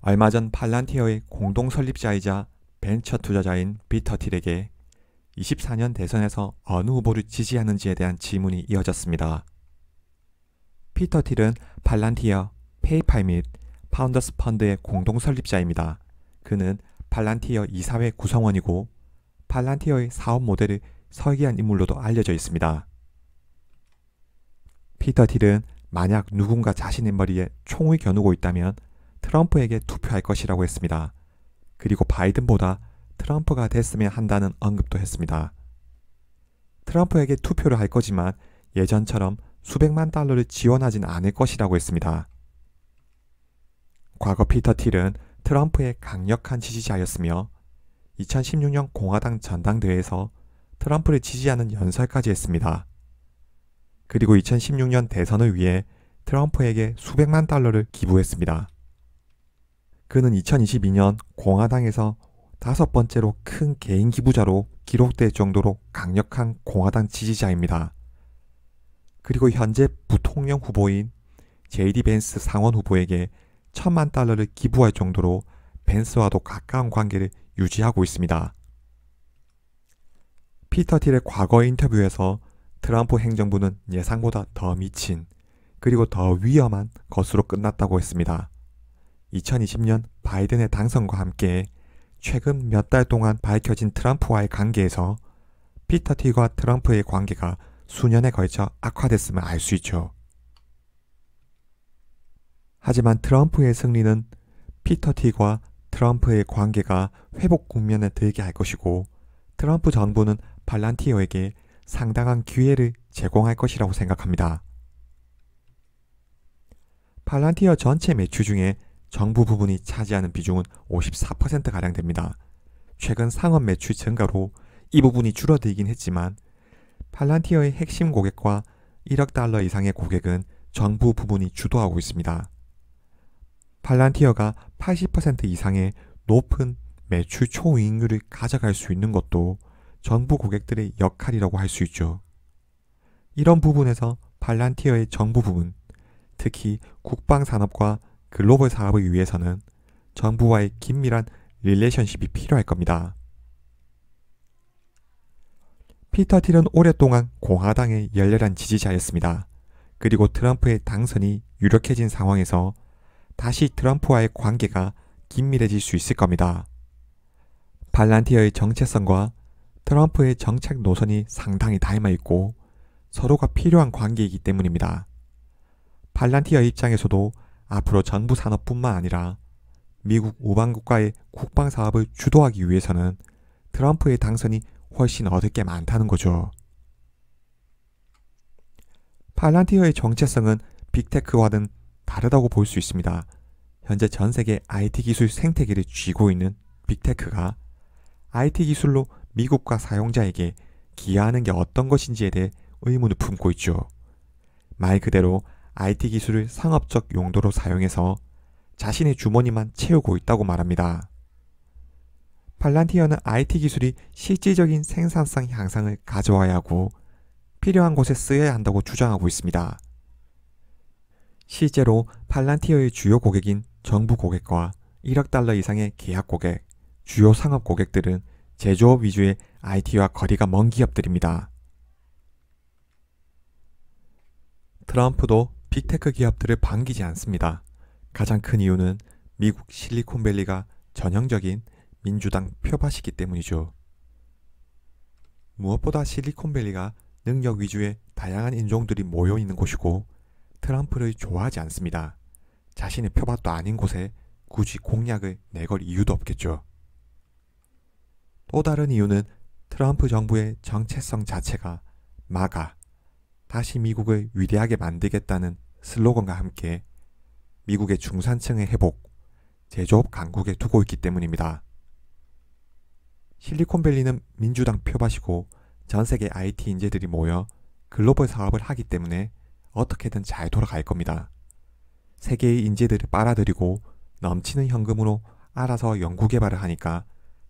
얼마 전 팔란티어의 공동 설립자이자 벤처 투자자인 피터 틸에게 24년 대선에서 어느 후보를 지지하는지에 대한 질문이 이어졌습니다. 피터 틸은 팔란티어, 페이팔 및 파운더스 펀드의 공동 설립자입니다. 그는 팔란티어 이사회 구성원이고 팔란티어의 사업 모델을 설계한 인물로도 알려져 있습니다. 피터 틸은 만약 누군가 자신의 머리에 총을 겨누고 있다면 트럼프에게 투표할 것이라고 했습니다. 그리고 바이든보다 트럼프가 됐으면 한다는 언급도 했습니다. 트럼프에게 투표를 할 거지만 예전처럼 수백만 달러를 지원하진 않을 것이라고 했습니다. 과거 피터 틸은 트럼프의 강력한 지지자였으며 2016년 공화당 전당대회에서 트럼프를 지지하는 연설까지 했습니다. 그리고 2016년 대선을 위해 트럼프에게 수백만 달러를 기부했습니다. 그는 2022년 공화당에서 5번째로 큰 개인 기부자로 기록될 정도로 강력한 공화당 지지자입니다. 그리고 현재 부통령 후보인 JD 벤스 상원 후보에게 1,000만 달러를 기부할 정도로 벤스와도 가까운 관계를 유지하고 있습니다. 피터 틸의 과거 인터뷰에서 트럼프 행정부는 예상보다 더 미친 그리고 더 위험한 것으로 끝났다고 했습니다. 2020년 바이든의 당선과 함께 최근 몇 달 동안 밝혀진 트럼프와의 관계에서 피터 틸과 트럼프의 관계가 수년에 걸쳐 악화됐음을 알 수 있죠. 하지만 트럼프의 승리는 피터 틸과 트럼프의 관계가 회복 국면에 들게 할 것이고 트럼프 정부는 팔란티어에게 상당한 기회를 제공할 것이라고 생각합니다. 팔란티어 전체 매출 중에 정부 부분이 차지하는 비중은 54%가량 됩니다. 최근 상업 매출 증가로 이 부분이 줄어들긴 했지만 팔란티어의 핵심 고객과 1억 달러 이상의 고객은 정부 부분이 주도하고 있습니다. 팔란티어가 80% 이상의 높은 매출 초이익률을 가져갈 수 있는 것도 정부 고객들의 역할이라고 할 수 있죠. 이런 부분에서 팔란티어의 정부 부분, 특히 국방산업과 글로벌 사업을 위해서는 정부와의 긴밀한 릴레이션십이 필요할 겁니다. 피터 틸은 오랫동안 공화당의 열렬한 지지자였습니다. 그리고 트럼프의 당선이 유력해진 상황에서 다시 트럼프와의 관계가 긴밀해질 수 있을 겁니다. 팔란티어의 정체성과 트럼프의 정책 노선이 상당히 닮아있고 서로가 필요한 관계이기 때문입니다. 팔란티어 입장에서도 앞으로 정부 산업뿐만 아니라 미국 우방국가의 국방 사업을 주도하기 위해서는 트럼프의 당선이 훨씬 얻을 게 많다는 거죠. 팔란티어의 정체성은 빅테크와는 다르다고 볼 수 있습니다. 현재 전 세계 IT 기술 생태계를 쥐고 있는 빅테크가 IT 기술로 미국과 사용자에게 기여하는 게 어떤 것인지에 대해 의문을 품고 있죠. 말 그대로 IT 기술을 상업적 용도로 사용해서 자신의 주머니만 채우고 있다고 말합니다. 팔란티어는 IT 기술이 실질적인 생산성 향상을 가져와야 하고 필요한 곳에 쓰여야 한다고 주장하고 있습니다. 실제로 팔란티어의 주요 고객인 정부 고객과 1억 달러 이상의 계약 고객, 주요 상업 고객들은 제조업 위주의 IT와 거리가 먼 기업들입니다. 트럼프도 빅테크 기업들을 반기지 않습니다. 가장 큰 이유는 미국 실리콘밸리가 전형적인 민주당 표밭이기 때문이죠. 무엇보다 실리콘밸리가 능력 위주의 다양한 인종들이 모여 있는 곳이고 트럼프를 좋아하지 않습니다. 자신의 표밭도 아닌 곳에 굳이 공약을 내걸 이유도 없겠죠. 또 다른 이유는 트럼프 정부의 정체성 자체가 마가, 다시 미국을 위대하게 만들겠다는 슬로건과 함께 미국의 중산층의 회복, 제조업 강국에 두고 있기 때문입니다. 실리콘밸리는 민주당 표밭이고 전 세계 IT 인재들이 모여 글로벌 사업을 하기 때문에 어떻게든 잘 돌아갈 겁니다. 세계의 인재들을 빨아들이고 넘치는 현금으로 알아서 연구개발을 하니까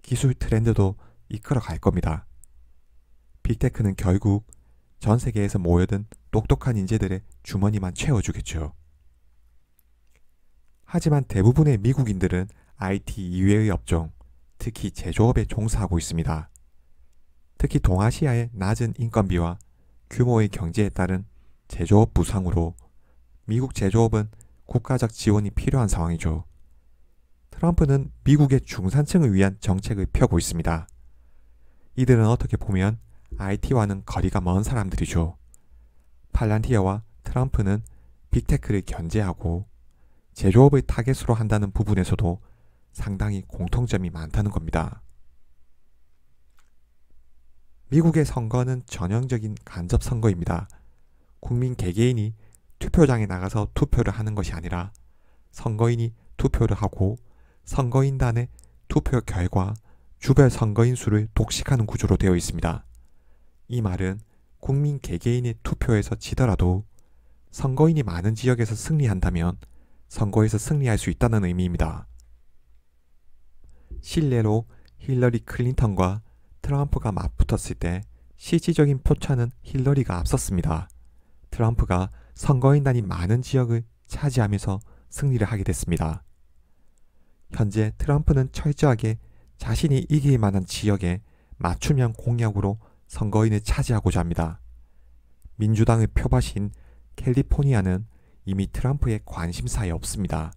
기술 트렌드도 이끌어 갈 겁니다. 빅테크는 결국 전 세계에서 모여든 똑똑한 인재들의 주머니만 채워주겠죠. 하지만 대부분의 미국인들은 IT 이외의 업종, 특히 제조업에 종사하고 있습니다. 특히 동아시아의 낮은 인건비와 규모의 경제에 따른 제조업 부상으로 미국 제조업은 국가적 지원이 필요한 상황이죠. 트럼프는 미국의 중산층을 위한 정책을 펴고 있습니다. 이들은 어떻게 보면 IT와는 거리가 먼 사람들이죠. 팔란티어와 트럼프는 빅테크를 견제하고 제조업을 타겟으로 한다는 부분에서도 상당히 공통점이 많다는 겁니다. 미국의 선거는 전형적인 간접 선거입니다. 국민 개개인이 투표장에 나가서 투표를 하는 것이 아니라 선거인이 투표를 하고 선거인단의 투표 결과 주별 선거인 수를 독식하는 구조로 되어 있습니다. 이 말은 국민 개개인의 투표에서 지더라도 선거인이 많은 지역에서 승리한다면 선거에서 승리할 수 있다는 의미입니다. 실례로 힐러리 클린턴과 트럼프가 맞붙었을 때 실질적인 표차는 힐러리가 앞섰습니다. 트럼프가 선거인단이 많은 지역을 차지하면서 승리를 하게 됐습니다. 현재 트럼프는 철저하게 자신이 이길 만한 지역에 맞춤형 공약으로 선거인을 차지하고자 합니다. 민주당의 표밭인 캘리포니아는 이미 트럼프의 관심사에 없습니다.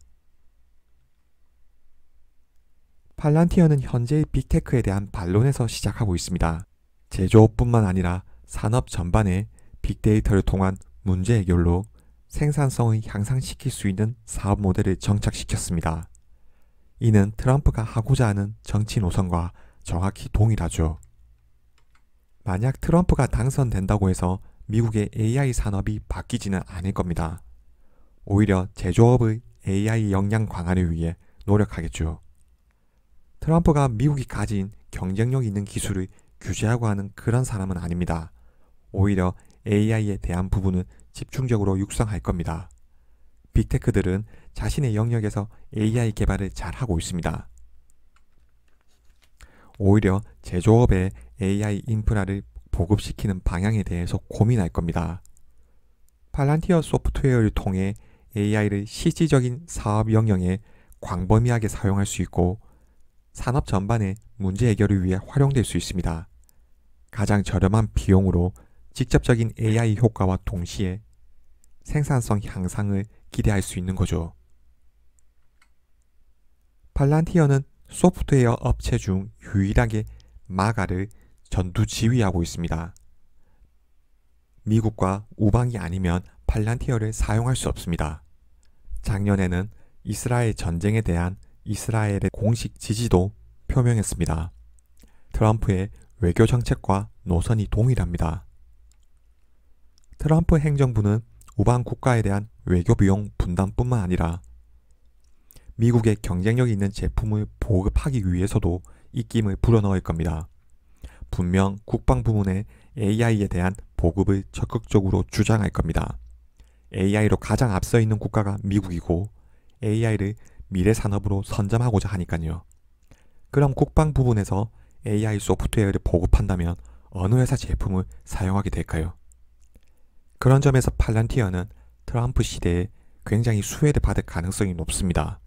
팔란티어는 현재의 빅테크에 대한 반론에서 시작하고 있습니다. 제조업뿐만 아니라 산업 전반에 빅데이터를 통한 문제 해결로 생산성을 향상시킬 수 있는 사업 모델을 정착시켰습니다. 이는 트럼프가 하고자 하는 정치 노선과 정확히 동일하죠. 만약 트럼프가 당선된다고 해서 미국의 AI 산업이 바뀌지는 않을 겁니다. 오히려 제조업의 AI 역량 강화를 위해 노력하겠죠. 트럼프가 미국이 가진 경쟁력 있는 기술을 규제하고 하는 그런 사람은 아닙니다. 오히려 AI에 대한 부분은 집중적으로 육성할 겁니다. 빅테크들은 자신의 영역에서 AI 개발을 잘 하고 있습니다. 오히려 제조업에 AI 인프라를 보급시키는 방향에 대해서 고민할 겁니다. 팔란티어 소프트웨어를 통해 AI를 실질적인 사업 영역에 광범위하게 사용할 수 있고 산업 전반의 문제 해결을 위해 활용될 수 있습니다. 가장 저렴한 비용으로 직접적인 AI 효과와 동시에 생산성 향상을 기대할 수 있는 거죠. 팔란티어는 소프트웨어 업체 중 유일하게 마가를 전투 지휘하고 있습니다. 미국과 우방이 아니면 팔란티어를 사용할 수 없습니다. 작년에는 이스라엘 전쟁에 대한 이스라엘의 공식 지지도 표명했습니다. 트럼프의 외교 정책과 노선이 동일합니다. 트럼프 행정부는 우방 국가에 대한 외교 비용 분담뿐만 아니라 미국의 경쟁력 있는 제품을 보급하기 위해서도 입김을 불어넣을 겁니다. 분명 국방부문의 AI에 대한 보급을 적극적으로 주장할 겁니다. AI로 가장 앞서 있는 국가가 미국이고 AI를 미래 산업으로 선점하고자 하니까요. 그럼 국방 부분에서 AI 소프트웨어를 보급한다면 어느 회사 제품을 사용하게 될까요? 그런 점에서 팔란티어는 트럼프 시대에 굉장히 수혜를 받을 가능성이 높습니다.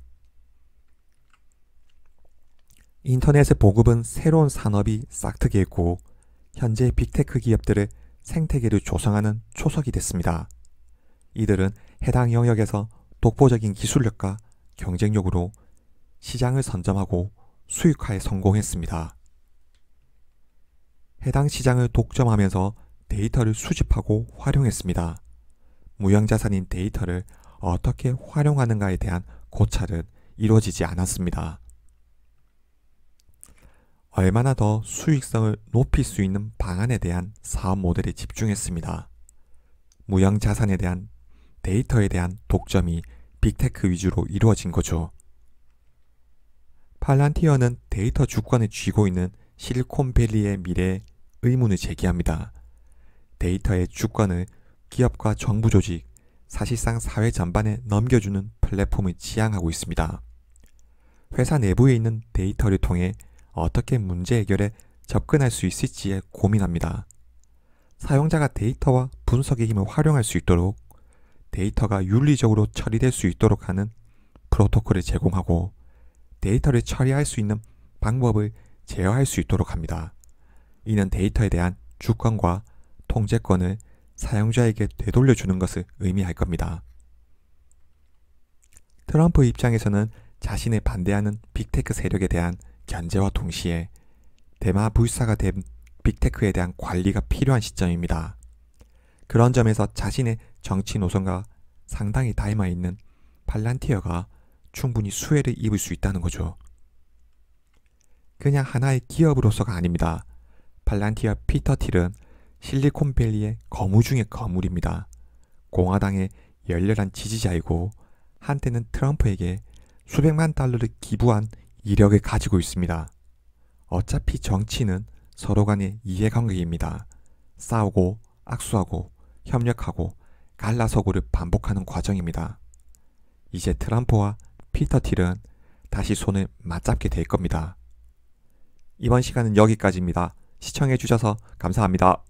인터넷의 보급은 새로운 산업이 싹트게했고 현재 빅테크 기업들의 생태계를 조성하는 초석이 됐습니다. 이들은 해당 영역에서 독보적인 기술력과 경쟁력으로 시장을 선점하고 수익화에 성공했습니다. 해당 시장을 독점하면서 데이터를 수집하고 활용했습니다. 무형자산인 데이터를 어떻게 활용하는가에 대한 고찰은 이루어지지 않았습니다. 얼마나 더 수익성을 높일 수 있는 방안에 대한 사업 모델에 집중했습니다. 무형자산에 대한 데이터에 대한 독점이 빅테크 위주로 이루어진 거죠. 팔란티어는 데이터 주권을 쥐고 있는 실리콘밸리의 미래에 의문을 제기합니다. 데이터의 주권을 기업과 정부 조직, 사실상 사회 전반에 넘겨주는 플랫폼을 지향하고 있습니다. 회사 내부에 있는 데이터를 통해 어떻게 문제 해결에 접근할 수 있을지에 고민합니다. 사용자가 데이터와 분석의 힘을 활용할 수 있도록 데이터가 윤리적으로 처리될 수 있도록 하는 프로토콜을 제공하고 데이터를 처리할 수 있는 방법을 제어할 수 있도록 합니다. 이는 데이터에 대한 주권과 통제권을 사용자에게 되돌려주는 것을 의미할 겁니다. 트럼프 입장에서는 자신에 반대하는 빅테크 세력에 대한 견제와 동시에 대마불사가 된 빅테크에 대한 관리가 필요한 시점입니다. 그런 점에서 자신의 정치 노선과 상당히 닮아 있는 팔란티어가 충분히 수혜를 입을 수 있다는 거죠. 그냥 하나의 기업으로서가 아닙니다. 팔란티어 피터 틸은 실리콘밸리의 거무 중의 거물입니다. 공화당의 열렬한 지지자이고 한때는 트럼프에게 수백만 달러를 기부한 이력을 가지고 있습니다. 어차피 정치는 서로 간의 이해관계입니다. 싸우고 악수하고 협력하고 갈라서고를 반복하는 과정입니다. 이제 트럼프와 피터 틸은 다시 손을 맞잡게 될 겁니다. 이번 시간은 여기까지입니다. 시청해주셔서 감사합니다.